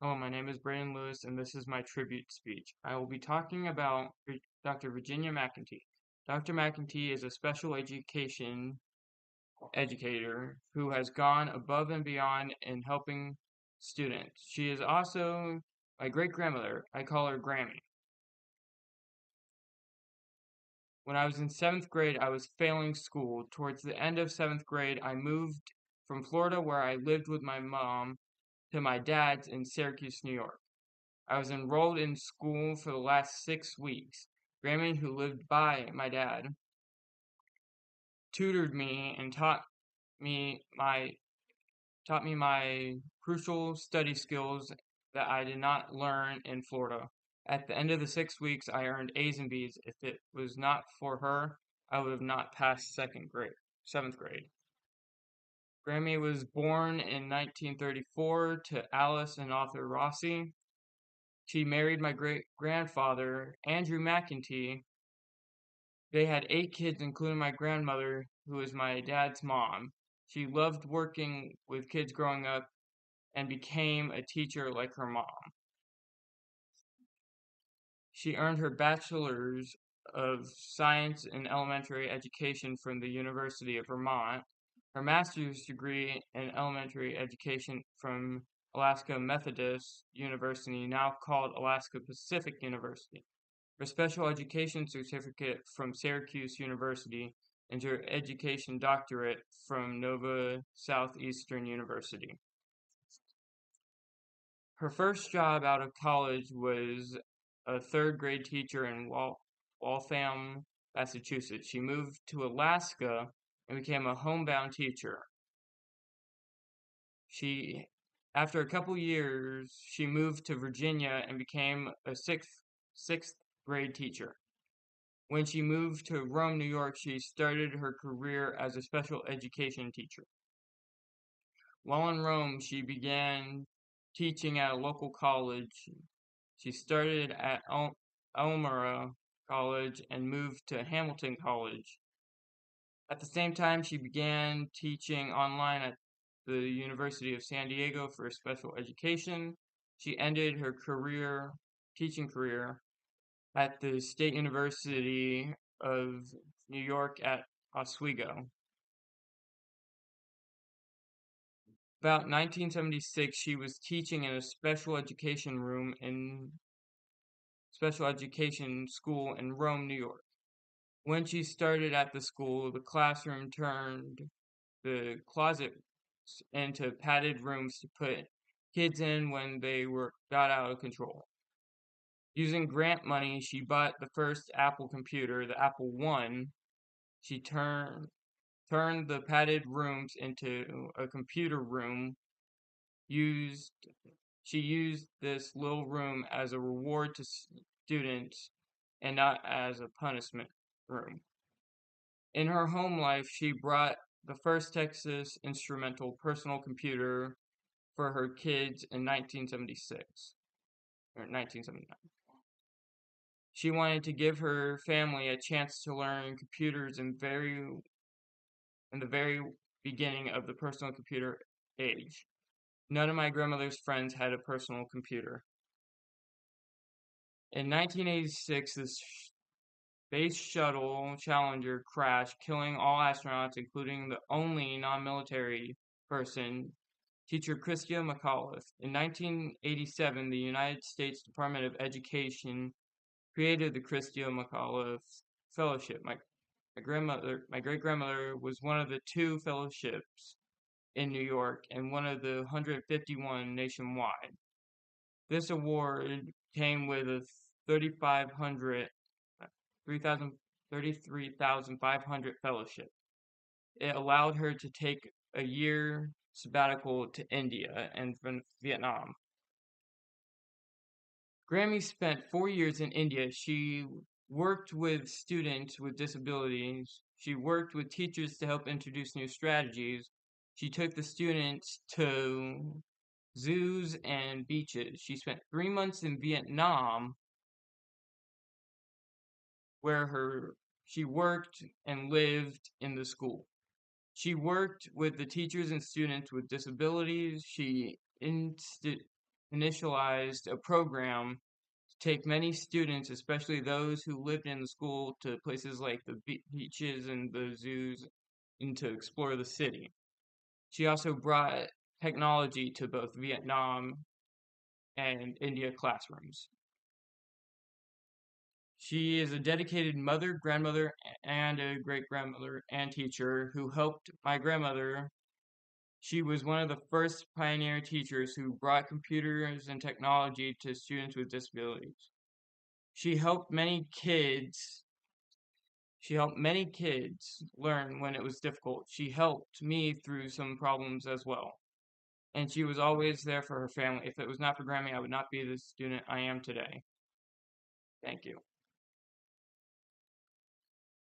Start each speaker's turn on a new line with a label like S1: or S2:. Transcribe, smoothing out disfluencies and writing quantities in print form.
S1: Hello, my name is Brandon Lewis, and this is my tribute speech. I will be talking about Dr. Virginia McEntee. Dr. McEntee is a special education educator who has gone above and beyond in helping students. She is also my great grandmother. I call her Grammy. When I was in seventh grade, I was failing school. Towards the end of seventh grade, I moved from Florida, where I lived with my mom, to my dad's in Syracuse, New York. I was enrolled in school for the last 6 weeks. Grammy, who lived by my dad, tutored me and me my taught me my crucial study skills that I did not learn in Florida. At the end of the 6 weeks, I earned A's and B's. If it was not for her, I would have not passed seventh grade. Grammy was born in 1934 to Alice and Arthur Rossi. She married my great grandfather, Andrew McEntee. They had 8 kids, including my grandmother, who was my dad's mom. She loved working with kids growing up and became a teacher like her mom. She earned her bachelor's of science in elementary education from the University of Vermont, her master's degree in elementary education from Alaska Methodist University, now called Alaska Pacific University, her special education certificate from Syracuse University, and her education doctorate from Nova Southeastern University. Her first job out of college was a third grade teacher in Waltham, Massachusetts. She moved to Alaska and became a homebound teacher. She, after a couple years, she moved to Virginia and became a sixth grade teacher. When she moved to Rome, New York, she started her career as a special education teacher. While in Rome, she began teaching at a local college. She started at Elmira College and moved to Hamilton College. At the same time, she began teaching online at the University of San Diego for special education. She ended her teaching career, at the State University of New York at Oswego. About 1976, she was teaching in a special education school in Rome, New York. When she started at the school, the classroom turned the closet into padded rooms to put kids in when they got out of control. Using grant money, she bought the first Apple computer, the Apple I. She turned the padded rooms into a computer room. She used this little room as a reward to students and not as a punishment room. In her home life, she brought the first Texas Instrumental personal computer for her kids in 1976 or 1979. She wanted to give her family a chance to learn computers in the very beginning of the personal computer age. None of my grandmother's friends had a personal computer. In 1986, the Space Shuttle Challenger crashed, killing all astronauts, including the only non-military person, teacher Christia McAuliffe. In 1987, the United States Department of Education created the Christia McAuliffe Fellowship. My great grandmother was one of the 2 fellowships in New York and one of the 151 nationwide. This award came with a 33,500 fellowship. It allowed her to take a year sabbatical to India and from Vietnam. Grammy spent 4 years in India. She worked with students with disabilities. She worked with teachers to help introduce new strategies. She took the students to zoos and beaches. She spent 3 months in Vietnam, where she worked and lived in the school. She worked with the teachers and students with disabilities. She initialized a program to take many students, especially those who lived in the school, to places like the beaches and the zoos and to explore the city. She also brought technology to both Vietnam and India classrooms. She is a dedicated mother, grandmother, and a great grandmother and teacher who helped my grandmother. She was one of the first pioneer teachers who brought computers and technology to students with disabilities. She helped many kids. She helped many kids learn when it was difficult. She helped me through some problems as well. And she was always there for her family. If it was not for Grammy, I would not be the student I am today. Thank you.